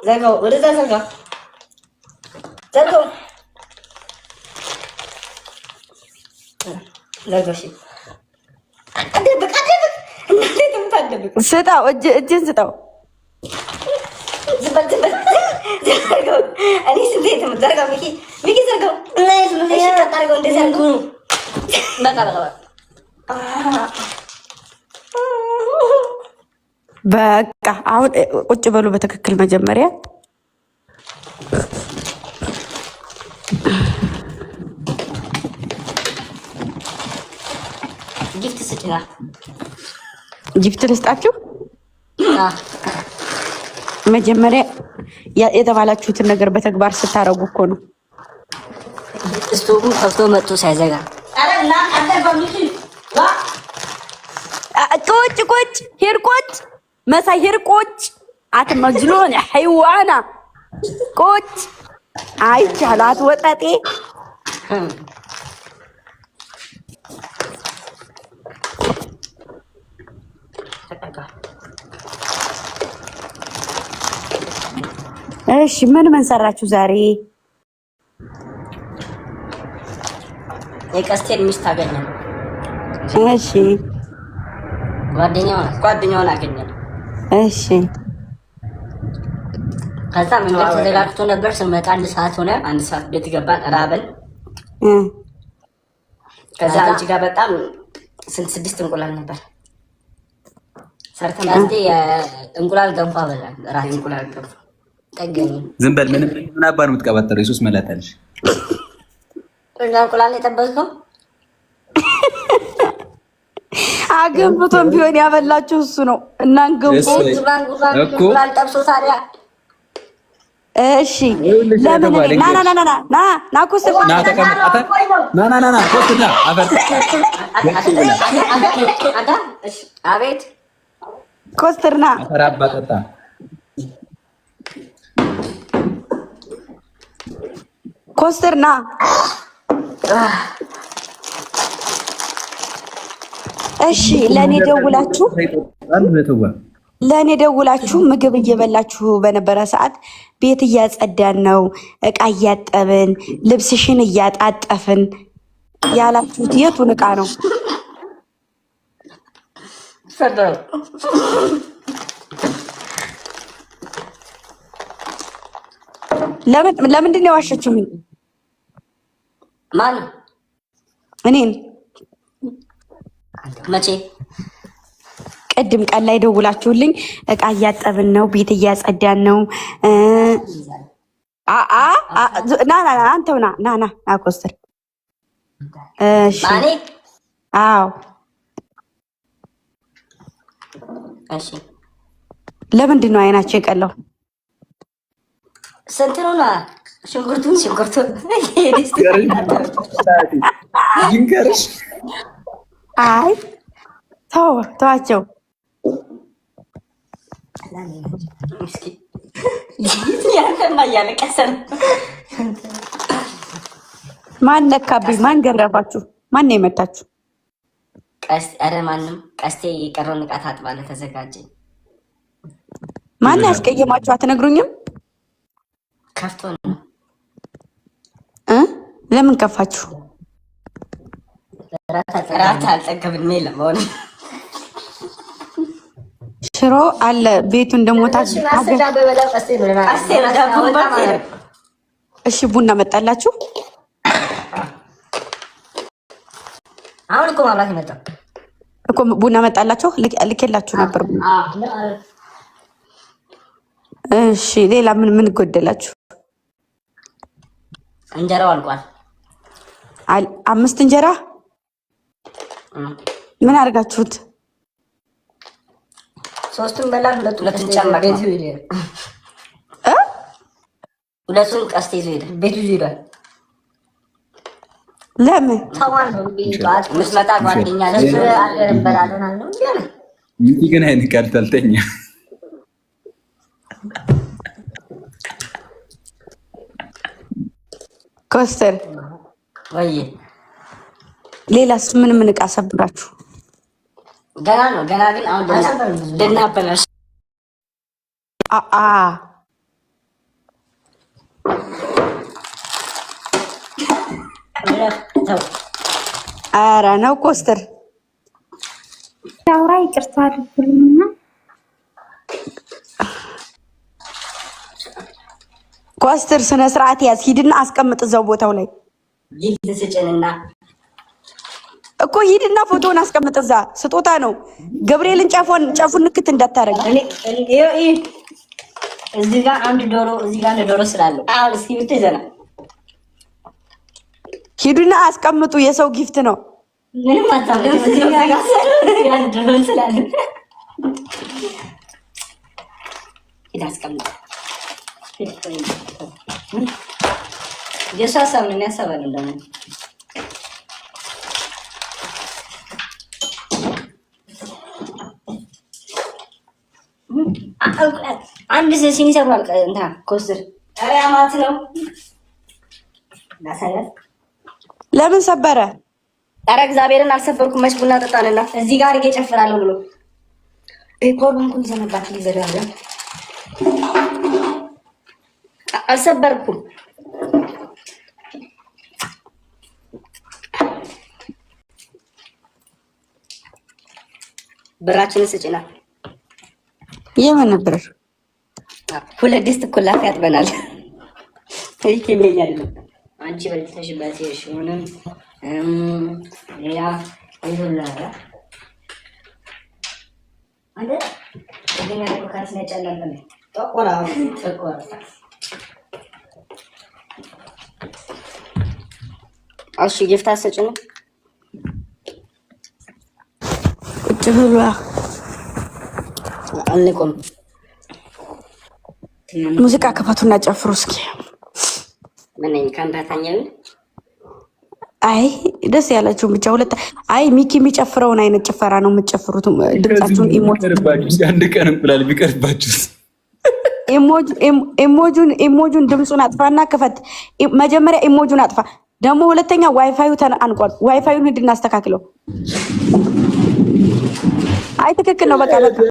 ዘጋው ወደዛ ዘጋው ዘጋው ዘጋሽ አደብቅ እንዴት ምታደብቅ ስጣው እጅን ስጣው ዝም ዘጋው እኔ ስንቴት ምዘጋው ሚኪ ዘጋው እና የት ነው ታጣርገው እንደዛ ነው በቃ አሁን ቁጭ በሉ በትክክል መጀመሪያ ጊፍት ስጭና ጊፍት ልስጣችሁ መጀመሪያ የተባላችሁትን ነገር በተግባር ስታረጉ እኮ ነው ስቶቡ ከፍቶ መጥቶ ሳይዘጋ አረና አንተ በሚኪ ቁጭ ሄርቆጭ مسا هيركوش مجنون حيوانة كوش عايش حالات وطاتي ايش من سراچو زاري የቀስቴን ሚስት አገኘ። እሺ ጓደኛውን አገኘ። እሺ ከዛ መንገድ ተዘጋግቶ ነበር። ስንመጣ አንድ ሰዓት ሆነ። አንድ ሰዓት ቤት ገባን። ራበን። ከዛ አንቺ ጋር በጣም ስድስት እንቁላል ነበር ሰርተን አንዴ እንቁላል ገንፋ በላን። ራሴ እንቁላል ገንፋ ጠገኝ። ዝም በል ምንም አባር የምትቀባጠረው ኢየሱስ መላጣልሽ እንቁላል የጠበስከው አገንፍቶም ቢሆን ያበላችሁ እሱ ነው። እናን ገንፎ እንቁላል ጠብሶ ታዲያ እሺ ለምን ና ኮስተር ና ተቀመጣ ና ኮስተር ና አፈር አቤት ኮስተር ና አፈር አባጣጣ ኮስተር ና እሺ ለኔ ደውላችሁ ምግብ እየበላችሁ በነበረ ሰዓት ቤት እያጸዳን ነው፣ እቃ እያጠብን፣ ልብስሽን እያጣጠፍን ያላችሁት የቱን እቃ ነው? ለምንድን ነው የዋሸችሁኝ? ማን? እኔን መቼ? ቅድም ቀን ላይ ደውላችሁልኝ እቃ እያጠብን ነው፣ ቤት እያጸዳን ነው። አንተው ና ኮስተር። እሺ አዎ እሺ። ለምንድን ነው አይናቸው የቀላው? ስንት ነው? ሽንኩርቱን ይንገርሽ። አይ ተዋቸው። ማን ነካብኝ? ማን ገረፋችሁ? ማን ነው የመታችሁ? ኧረ ማንም። ቀስቴ የቀረውን ዕቃ ታጥባለህ፣ ተዘጋጀ። ማን ያስቀየማችሁ? አትነግሩኝም? ከፍቶ ነው። ለምን ከፋችሁ? ራት አልጠገብንም። የለም ሆነ ሽሮ አለ ቤቱ እንደሞታ። እሺ ቡና መጣላችሁ? አሁን እኮ ማብላት መጣ እኮ ቡና መጣላችሁ? ልኬላችሁ ነበር። እሺ ሌላ ምን ጎደላችሁ? እንጀራው አልቋል። 5 እንጀራ ምን አድርጋችሁት? 3ቱን በላን። ሁለቱን ጨመር። ሁለቱን ቀስቴ ይዞ ሄደ። ቤቱ ይዞ ሄዷል። ለምን ተዋን ነው ምስመጣ ጓደኛ ለሱ አገር እንበላለን አለው። ሚቲ ግን አይን ቀልተልተኛ ኮስተር ወይ ሌላስ ምን ዕቃ ሰብራችሁ? ገና ነው። ገና ግን አሁን ደናበላሽ አአ ኧረ ነው ኮስተር አውራ ይቅርታ አድርጉልኝና ኮስተር ስነ ስርዓት ያዝ። ሂድና አስቀምጥ እዛው ቦታው ላይ ጊፍት ስጭንና እኮ ሂድና ፎቶውን አስቀምጥ። እዛ ስጦታ ነው። ገብርኤልን ጫፉን ንክት እንዳታረግ። እዚህ ጋር አንድ ዶሮ እዚህ ጋር ዶሮ ስላለው አሁን እስኪ ብትዘና ሂዱና አስቀምጡ። የሰው ጊፍት ነው። ምንም አታውቅም። እዚህ ጋር አንድ ዶሮ ስላለው ሂድ አስቀምጥ። የእሱ ሀሳብ ነው የሚያሳባል እንደሆነ አንድ ሲኒ ሰብሯል። እንታ ኮስተር ኧረ አማት ነው ናሳያት። ለምን ሰበረ? ኧረ እግዚአብሔርን አልሰበርኩም። መች ቡና ጠጣንና እዚህ ጋር አድርጌ እጨፍራለሁ ብሎ ኮርባንኩን ዘነባት ሊዘዳለ አልሰበርኩም። ብራችንን ስጭና የምን ነበር? ሁለት ድስት እኮ ላፍ ያጥበናል። ይሄ ከመኛ አይደለም። አንቺ በልተሽበት ይሽውንም ያ ይሁንላራ አንደ እኛ ደግሞ ካርስ ነው ያጫላለን ተቆራ አውሽ ጊፍት አሰጭኝ ቁጭ ብሏ አንቆም ሙዚቃ ከፈቱና ጨፍሩ እስኪ። ምንኝ ካንታታኛል። አይ ደስ ያላችሁ ብቻ ሁለት። አይ ሚኪ የሚጨፍረውን አይነት ጭፈራ ነው የምትጨፍሩት። ድምጻችሁን አንድ ቀን እንቁላል ቢቀርባችሁስ? ኢሞጁን ድምጹን አጥፋና ክፈት። መጀመሪያ ኢሞጁን አጥፋ። ደግሞ ሁለተኛ ዋይፋዩ ተንቋል። ዋይፋዩን ሂድ እናስተካክለው። አይ ትክክል ነው። በቃ